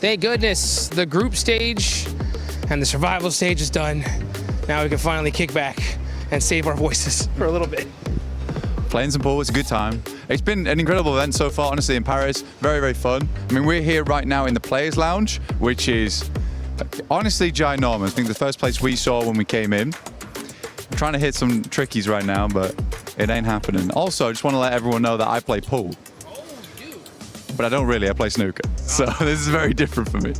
Thank goodness the group stage and the survival stage is done. Now we can finally kick back and save our voices for a little bit. Playing some pool was a good time. It's been an incredible event so far, honestly, in Paris. Very, very fun. I mean, we're here right now in the Players Lounge, which is honestly ginormous. I think the first place we saw when we came in. I'm trying to hit some trickies right now, but it ain't happening. Also, I just want to let everyone know that I play pool. But I don't really, I play snooker. So this is very different for me.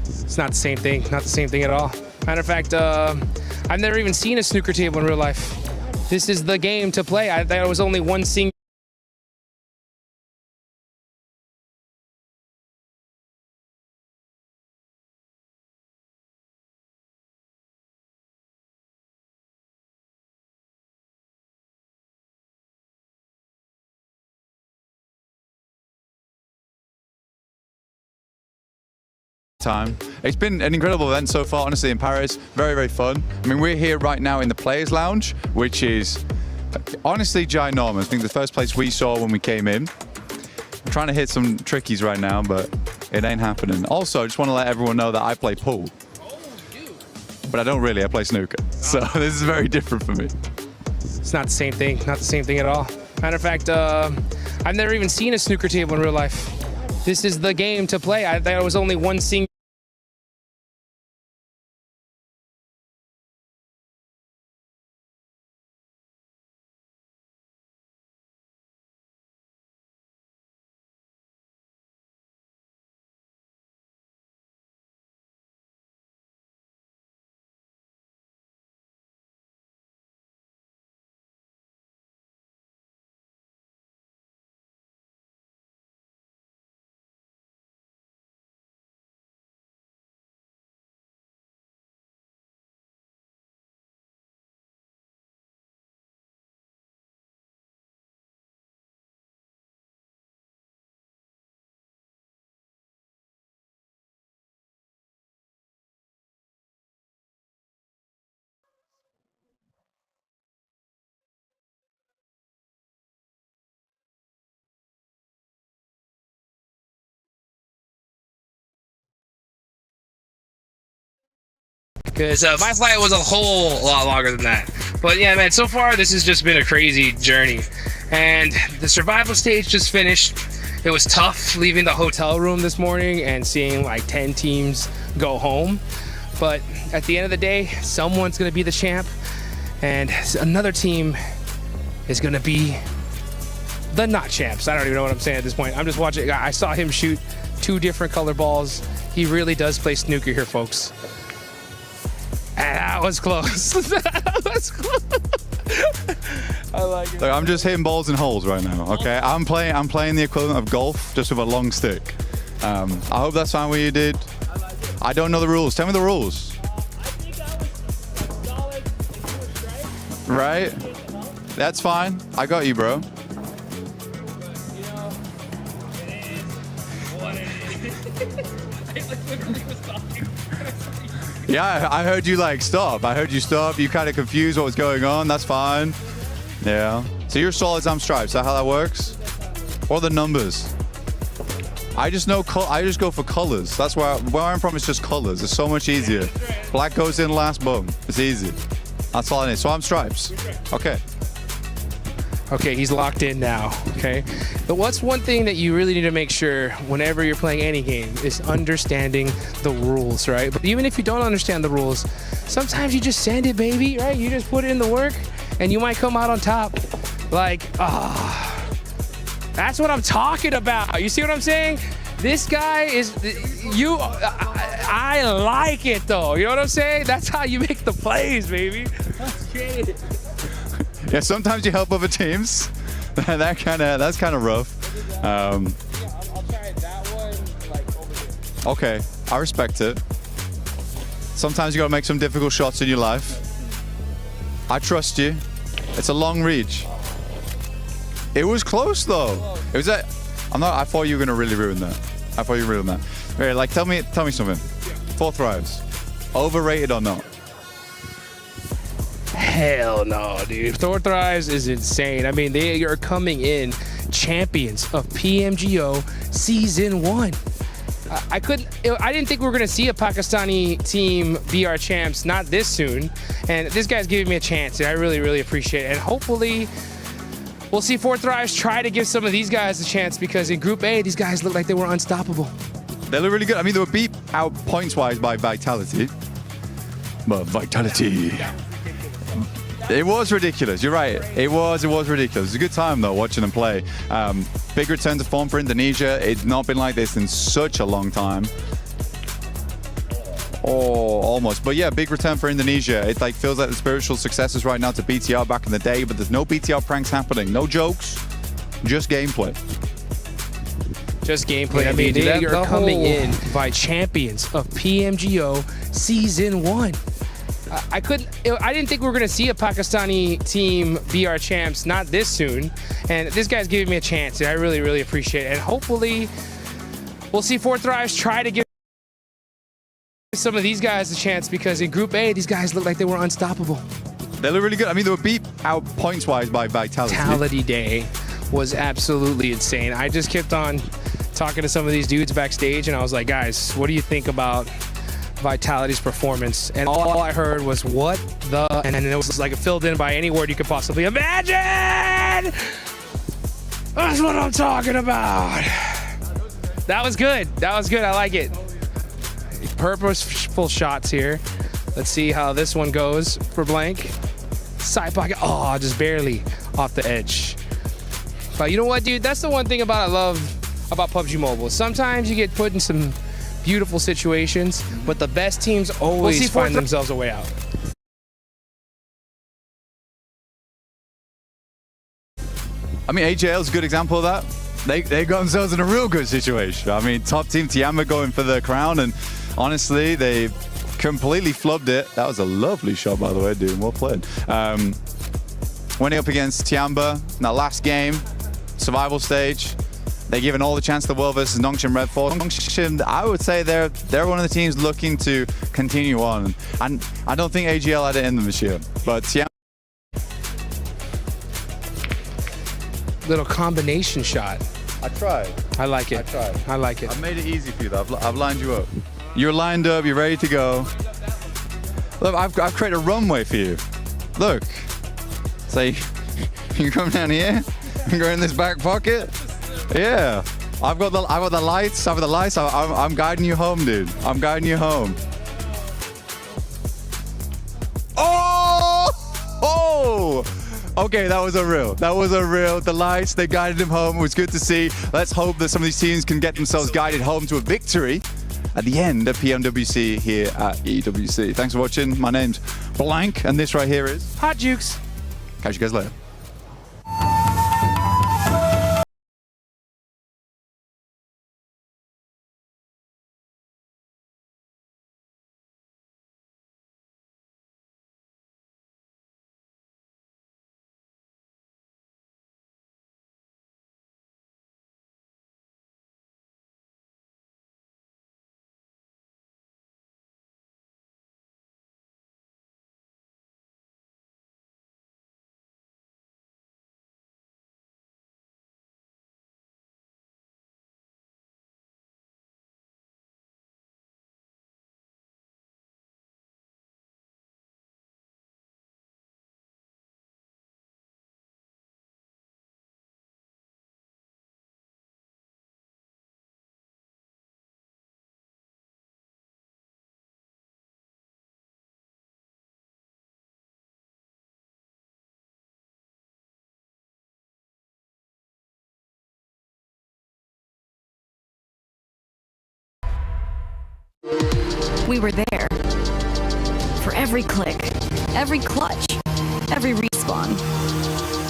It's not the same thing, not the same thing at all. Matter of fact, I've never even seen a snooker table in real life. This is the game to play. I thought it was only one single time. It's been an incredible event so far, honestly, in Paris. Very, very fun. I mean, we're here right now in the Players Lounge, which is honestly ginormous. I think the first place we saw when we came in. I'm trying to hit some trickies right now, but it ain't happening. Also, I just want to let everyone know that I play pool. But I don't really, I play snooker. So this is very different for me. It's not the same thing, not the same thing at all. Matter of fact, I've never even seen a snooker table in real life. This is the game to play. I thought it was only one single. Because my flight was a whole lot longer than that. But yeah, man, so far this has just been a crazy journey. And the survival stage just finished. It was tough leaving the hotel room this morning and seeing like 10 teams go home. But at the end of the day, someone's gonna be the champ and another team is gonna be the not champs. I don't even know what I'm saying at this point. I'm just watching. I saw him shoot 2 different color balls. He really does play snooker here, folks. And that was close. That was close. I like it. Look, I'm just hitting balls in holes right now, okay? I'm playing the equivalent of golf, just with a long stick. I hope that's fine what you did. I don't know the rules. Tell me the rules. I think I was solid and you were strike. Right? That's fine. I got you, bro. You know, it is what it is. I literally was talking. Yeah, I heard you like stop. I heard you stop. You kind of confused what was going on. That's fine. Yeah. So you're solids, I'm stripes. Is that how that works? Or the numbers? I just know. I just go for colors. That's where I'm from. It's just colors. It's so much easier. Black goes in last. Boom. It's easy. That's all I need. So I'm stripes. Okay. Okay, he's locked in now, okay? But what's one thing that you really need to make sure whenever you're playing any game is understanding the rules, right? But even if you don't understand the rules, sometimes you just send it, baby, right? You just put it in the work and you might come out on top. Like, that's what I'm talking about. You see what I'm saying? This guy is, I like it though. You know what I'm saying? That's how you make the plays, baby. Let's get it. Yeah, sometimes you help other teams. That's kind of rough. I'll try that one like over here. Okay, I respect it. Sometimes you gotta make some difficult shots in your life. I trust you. It's a long reach. It was close though. It was that. I thought you were gonna really ruin that. I thought you were ruin that. Okay, like tell me something. 4 thrives. Overrated or not? Hell no, dude. Thor Thrives is insane. I mean, they are coming in champions of PMGO Season 1. I didn't think we were going to see a Pakistani team be our champs, not this soon. And this guy's giving me a chance, and I really, really appreciate it. And hopefully, we'll see Four Thrives try to give some of these guys a chance, because in Group A, these guys look like they were unstoppable. They look really good. I mean, they were beat out points-wise by Vitality. But Vitality. It was ridiculous. You're right. It was ridiculous. It was a good time, though, watching them play. Big return to form for Indonesia. It's not been like this in such a long time. Oh, almost. But yeah, big return for Indonesia. It like feels like the spiritual successors right now to BTR back in the day, but there's no BTR pranks happening. No jokes, just gameplay. Just gameplay. I mean, they are coming in by champions of PMGO Season 1. I didn't think we were going to see a Pakistani team be our champs, not this soon. And this guy's giving me a chance, and I really, really appreciate it. And hopefully, we'll see Four Thrives try to give some of these guys a chance, because in Group A, these guys look like they were unstoppable. They look really good. I mean, they were beat out points-wise by Vitality. Vitality Day was absolutely insane. I just kept on talking to some of these dudes backstage, and I was like, guys, what do you think about Vitality's performance? And all I heard was, what the? And then it was like filled in by any word you could possibly imagine. That's what I'm talking about. That was good. That was good. I like it. Purposeful shots here. Let's see how this one goes for Blank. Side pocket. Oh, just barely off the edge. But you know what, dude? That's the one thing I love about PUBG Mobile. Sometimes you get put in some beautiful situations, but the best teams always find themselves a way out. I mean, AJL is a good example of that. They got themselves in a real good situation. I mean, top team Tiamba going for the crown, and honestly, they completely flubbed it. That was a lovely shot, by the way, dude. Well played. Winning up against Tiamba in that last game, survival stage. They're given all the chance in the world versus Nongshim Red Force. Nongshim, I would say they're one of the teams looking to continue on. And I don't think AGL had it in them this year. But Tiamba. Little combination shot. I tried. I like it. I tried. I like it. I've made it easy for you, though. I've lined you up. You're lined up. You're ready to go. Look, I've created a runway for you. Look. So you come down here and go in this back pocket. Yeah. I've got the lights. I've got the lights. I'm guiding you home, dude. I'm guiding you home. Oh! Oh! Okay, that was a real. That was a real. The lights, they guided him home. It was good to see. Let's hope that some of these teams can get themselves guided home to a victory at the end of PMWC here at EWC. Thanks for watching. My name's Blank, and this right here is Hot Jukes. Catch you guys later. We were there. For every click, every clutch, every respawn.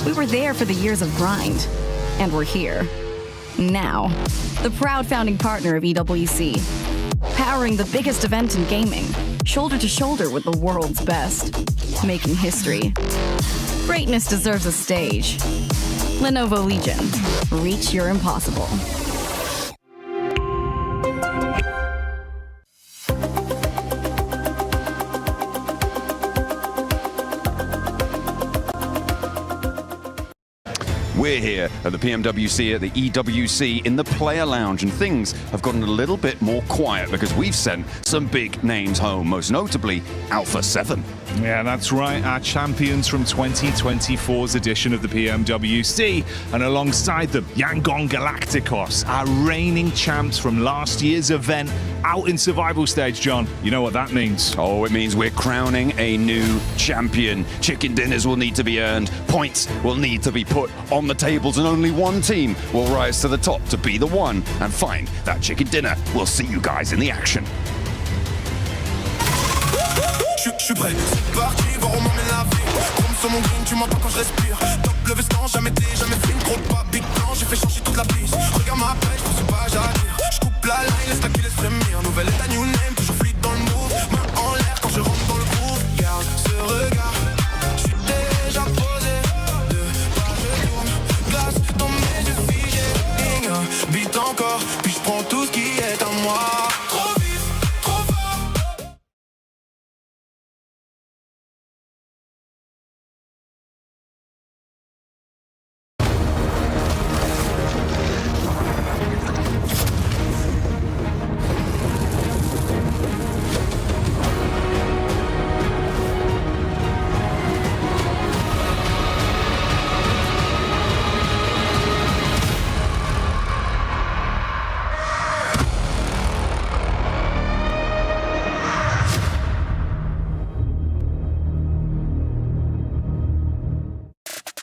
We were there for the years of grind. And we're here. Now. The proud founding partner of EWC. Powering the biggest event in gaming. Shoulder to shoulder with the world's best. Making history. Greatness deserves a stage. Lenovo Legion. Reach your impossible. We're here at the PMWC at the EWC in the player lounge, and things have gotten a little bit more quiet because we've sent some big names home, most notably Alpha 7. Yeah, that's right. Our champions from 2024's edition of the PMWC. And alongside them, Yangon Galacticos, our reigning champs from last year's event, out in survival stage, John. You know what that means. Oh, it means we're crowning a new champion. Chicken dinners will need to be earned, points will need to be put on the tables, and only one team will rise to the top to be the one and find that chicken dinner. We'll see you guys in the action. Je suis prêt, c'est parti, voir où m'emmène la vie. Comme sur mon green, tu m'entends quand je respire. Top le veston, jamais film, gros pas, big plan, j'ai fait changer toute la piste. Regarde ma pêche, je suis pas à dire. Je coupe la line, laisse ta qui laisse frémir. Nouvelle état, new name, toujours fluide dans le move. Main en l'air quand je rentre dans le groove. Garde ce regard, je suis déjà posé. Deux pas je tourne, glace dans mes yeux figés. Beat encore, puis je prends tout ce qui est à moi. Trop vite, trop fort.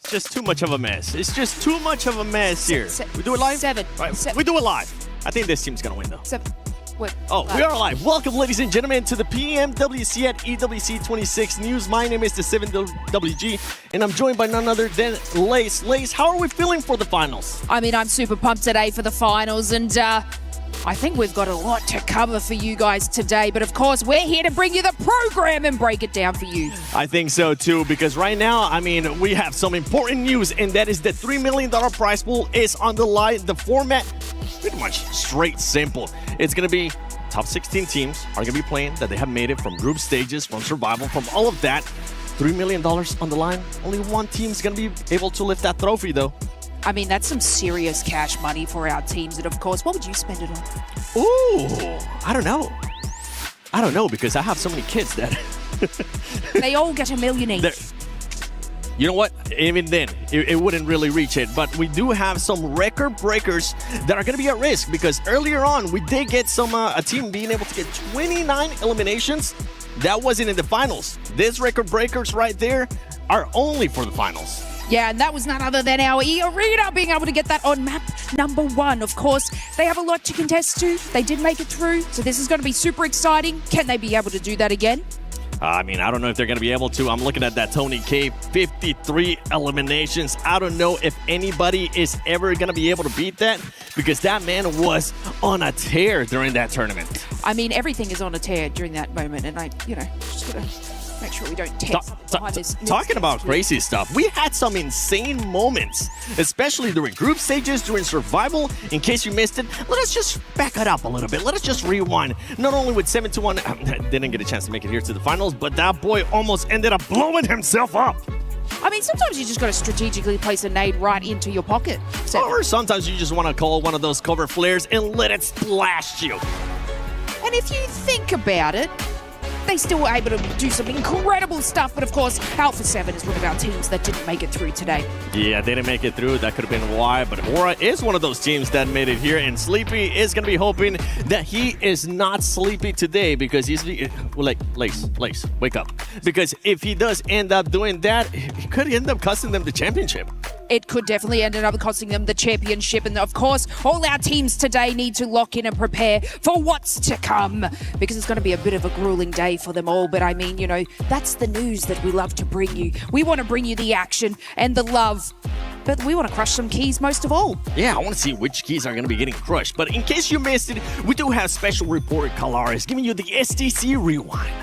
Just too much of a mess. It's just too much of a mess here. We do it live? Seven. Right, we do it live. I think this team's gonna win though. Seven. Wait, Oh, we are live. Welcome, ladies and gentlemen, to the PMWC at EWC 26 News. My name is the 7WG, and I'm joined by none other than Lace. Lace, how are we feeling for the finals? I mean, I'm super pumped today for the finals, and I think we've got a lot to cover for you guys today. But of course, we're here to bring you the program and break it down for you. I think so too, because right now, I mean, we have some important news, and that is the $3 million prize pool is on the line. The format, pretty much straight simple. It's going to be top 16 teams are going to be playing that they have made it from group stages, from survival, from all of that. $3 million on the line. Only one team's going to be able to lift that trophy, though. I mean, that's some serious cash money for our teams. And of course, what would you spend it on? Ooh, I don't know. I don't know, because I have so many kids that... They all get $1 million each. You know what? Even then, it wouldn't really reach it. But we do have some record breakers that are going to be at risk, because earlier on, we did get some a team being able to get 29 eliminations. That wasn't in the finals. These record breakers right there are only for the finals. Yeah, and that was none other than our E-Arena being able to get that on map number 1. Of course, they have a lot to contest to. They did make it through, so this is going to be super exciting. Can they be able to do that again? I mean, I don't know if they're going to be able to. I'm looking at that Tony K, 53 eliminations. I don't know if anybody is ever going to be able to beat that, because that man was on a tear during that tournament. I mean, everything is on a tear during that moment, and just got to make sure we don't tear something behind this. Talking about crazy stuff, we had some insane moments, especially during group stages, during survival. In case you missed it, let us just back it up a little bit. Let us just rewind. Not only with 7-1, didn't get a chance to make it here to the finals, but that boy almost ended up blowing himself up. I mean, sometimes you just got to strategically place a nade right into your pocket. Or sometimes you just want to call one of those cover flares and let it splash you. And if you think about it, they still were able to do some incredible stuff. But of course, Alpha 7 is one of our teams that didn't make it through today. Yeah, they didn't make it through. That could have been why. But Aura is one of those teams that made it here. And Sleepy is going to be hoping that he is not sleepy today, because he's like, Lace, wake up. Because if he does end up doing that, it could end up costing them the championship. It could definitely end up costing them the championship. And of course, all our teams today need to lock in and prepare for what's to come, because it's going to be a bit of a grueling day for them all. But I mean, that's the news that we love to bring you. We want to bring you the action and the love, but we want to crush some keys most of all. Yeah, I want to see which keys are going to be getting crushed. But in case you missed it, we do have special reporter Kalaris giving you the STC rewind.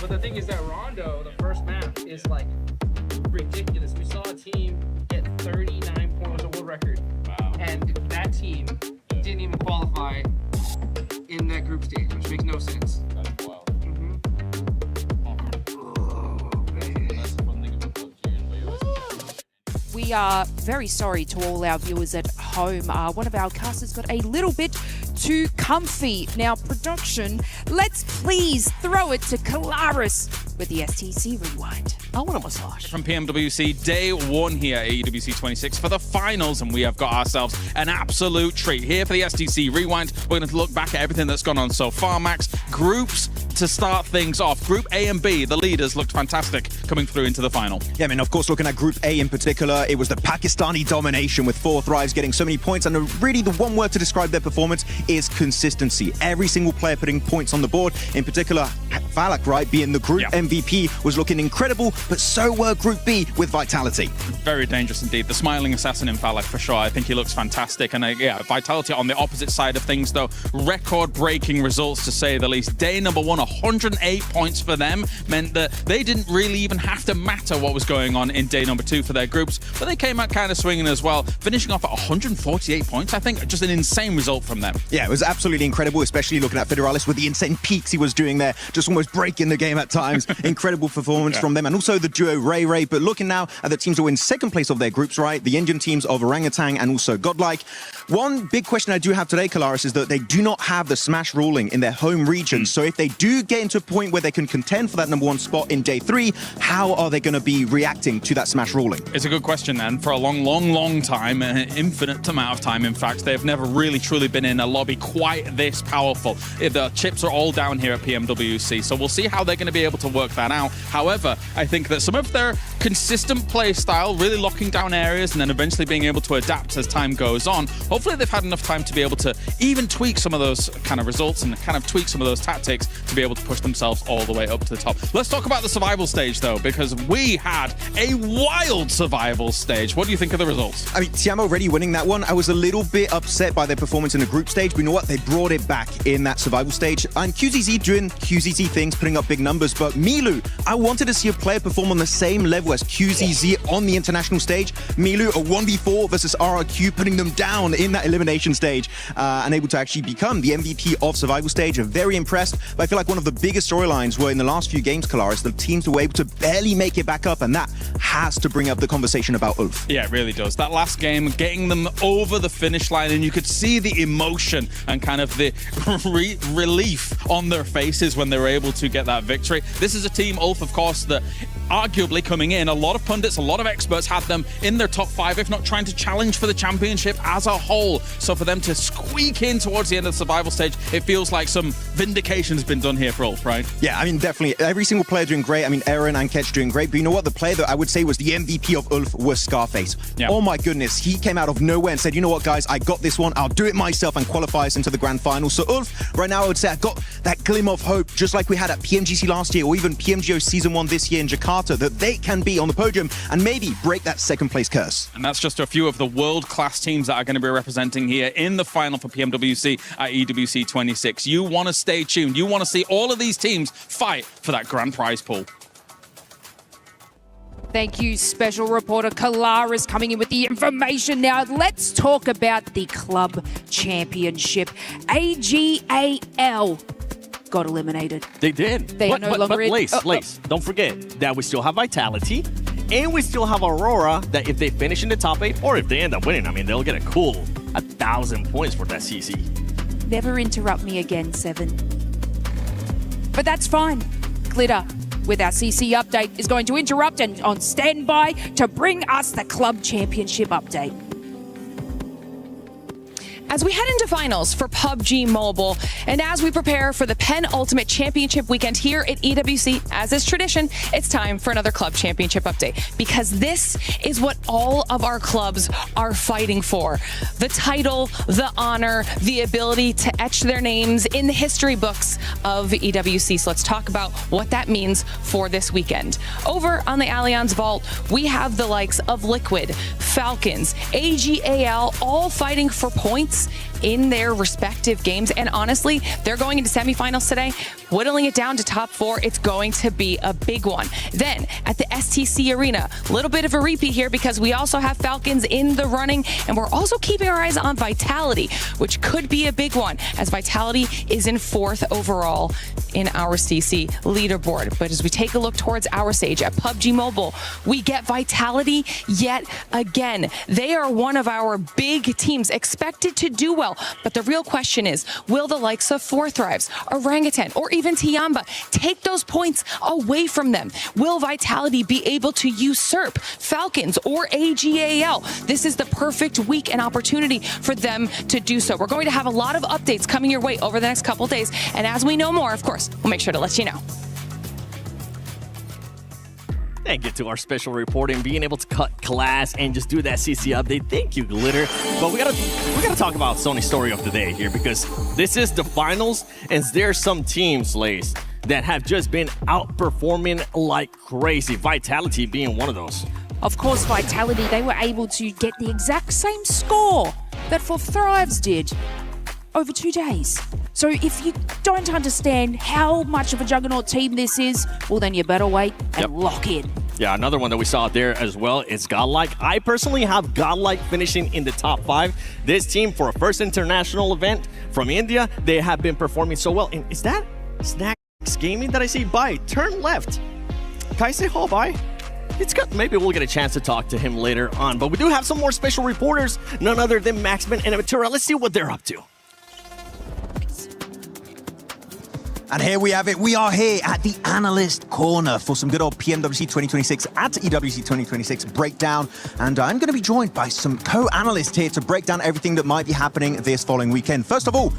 But the thing is that Rondo, the first map, is like ridiculous. We saw a team get 39 points, a world record. Wow. And that team didn't even qualify in that group stage, which makes no sense. That's wild. Oh, man. That's the fun thing about PUBG and PUBG. We we are very sorry to all our viewers at home. One of our casters got a little bit too comfy. Now, production, let's please throw it to Kalaris with the STC Rewind. I want a massage. From PMWC, day one here at EWC 26 for the finals, and we have got ourselves an absolute treat. Here for the STC Rewind, we're going to look back at everything that's gone on so far, Max. Groups to start things off. Group A and B, the leaders looked fantastic coming through into the final. Yeah, I mean, of course, looking at Group A in particular, it was the Pakistani domination with 4 Thrives getting so many points, and really the one word to describe their performance is consistency. Every single player putting points on the board. In particular, Valak, right, being the Group MVP, was looking incredible, but so were Group B with Vitality. Very dangerous indeed. The smiling assassin in Valak for sure. I think he looks fantastic. And yeah, Vitality on the opposite side of things, though. Record-breaking results, to say the least. Day number 1, 108 points for them, meant that they didn't really even have to matter what was going on in day number 2 for their groups, but they came out kind of swinging as well, finishing off at 148 points. I think just an insane result from them. Yeah, it was absolutely incredible, especially looking at Federalis with the insane peaks he was doing there, just almost breaking the game at times. Incredible performance from them, and also the duo Ray. But looking now at the teams who were in second place of their groups, right, the Indian teams of Orangutan and also Godlike. One big question I do have today, Kalaris, is that they do not have the Smash ruling in their home region. So if they do get into a point where they can contend for that number 1 spot in day 3, how are they going to be reacting to that Smash ruling? It's a good question, and for a long time, an infinite amount of time, in fact, they've never really truly been in a lobby quite this powerful. The chips are all down here at PMWC, so we'll see how they're going to be able to work that out. However, I think that some of their consistent play style, really locking down areas and then eventually being able to adapt as time goes on, hopefully they've had enough time to be able to even tweak some of those kind of results and kind of tweak some of those tactics to be able to push themselves all the way up to the top. Let's talk about the survival stage, though, because we had a wild survival stage. What do you think of the results? I mean, Tiamo already winning that one. I was a little bit upset by their performance in the group stage, but you know what? They brought it back in that survival stage. And QZZ doing QZZ things, putting up big numbers. But Milu, I wanted to see a player perform on the same level as QZZ on the international stage. Milu, a 1v4 versus RRQ, putting them down in that elimination stage, and able to actually become the MVP of survival stage. I'm very impressed. But I feel like one of the biggest storylines were in the last few games, Kalaris, the teams were able to barely make it back up, and that has to bring up the conversation about Ulf. Yeah, it really does. That last game, getting them over the finish line, and you could see the emotion and kind of the relief on their faces when they were able to get that victory. This is a team, Ulf, of course, that arguably coming in, a lot of pundits, a lot of experts had them in their top 5, if not trying to challenge for the championship as a whole. So for them to squeak in towards the end of the survival stage, it feels like some vindication has been done here for Ulf, right? Yeah, I mean, definitely. Every single player doing great. I mean, Aaron and Ketch doing great. But you know what? The player that I would say was the MVP of Ulf was Scarface. Yeah. Oh my goodness. He came out of nowhere and said, you know what, guys? I got this one. I'll do it myself, and qualify us into the grand final. So Ulf, right now, I would say I got that glimmer of hope, just like we had at PMGC last year, or even PMGO Season 1 this year in Jakarta, that they can be on the podium and maybe break that second place curse. And that's just a few of the world-class teams that are going to be representing here in the final for PMWC at EWC 26. You want to stay tuned. You want to see all of these teams fight for that grand prize pool. Thank you, special reporter Kalaris, coming in with the information. Now, let's talk about the club championship. AGAL got eliminated. They did. They are no longer in. Lace, don't forget that we still have Vitality, and we still have Aurora, that if they finish in the top 8, or if they end up winning, I mean, they'll get a cool 1,000 points for that CC. Never interrupt me again, Seven. But that's fine. Glitter, with our CC update, is going to interrupt and on standby to bring us the club championship update. As we head into finals for PUBG Mobile, and as we prepare for the penultimate championship weekend here at EWC, as is tradition, it's time for another club championship update, because this is what all of our clubs are fighting for. The title, the honor, the ability to etch their names in the history books of EWC. So let's talk about what that means for this weekend. Over on the Allianz Vault, we have the likes of Liquid, Falcons, AGAL, all fighting for points points in their respective games. And honestly, they're going into semifinals today, whittling it down to top 4. It's going to be a big one. Then at the STC Arena, a little bit of a repeat here because we also have Falcons in the running, and we're also keeping our eyes on Vitality, which could be a big one, as Vitality is in 4th overall in our CC leaderboard. But as we take a look towards our stage at PUBG Mobile, we get Vitality yet again. They are one of our big teams expected to do well, but the real question is, will the likes of Four Thrives, Orangutan, or even Tiamba take those points away from them? Will Vitality be able to usurp Falcons or AGAL? This is the perfect week and opportunity for them to do so. We're going to have a lot of updates coming your way over the next couple days, and as we know more, of course, we'll make sure to let you know. Thank you to our special reporting, being able to cut class and just do that CC update. Thank you, Glitter. But we gotta talk about Sony's story of the day here, because this is the finals, and there's some teams, Lace, that have just been outperforming like crazy. Vitality being one of those. Of course, Vitality, they were able to get the exact same score that Four Thrives did over 2 days. So if you don't understand how much of a juggernaut team this is, well, then you better wait and lock in. Yeah, another one that we saw there as well is Godlike. I personally have Godlike finishing in the top 5. This team, for a first international event from India, they have been performing so well. And is that Snacks Gaming that I see? Bye. Turn left. Can I say hello? Bye. It's good. Maybe we'll get a chance to talk to him later on. But we do have some more special reporters, none other than Maxman and Aventura. Let's see what they're up to. And here we have it. We are here at the Analyst Corner for some good old PMWC 2026 at EWC 2026 breakdown. And I'm going to be joined by some co-analysts here to break down everything that might be happening this following weekend. First of all,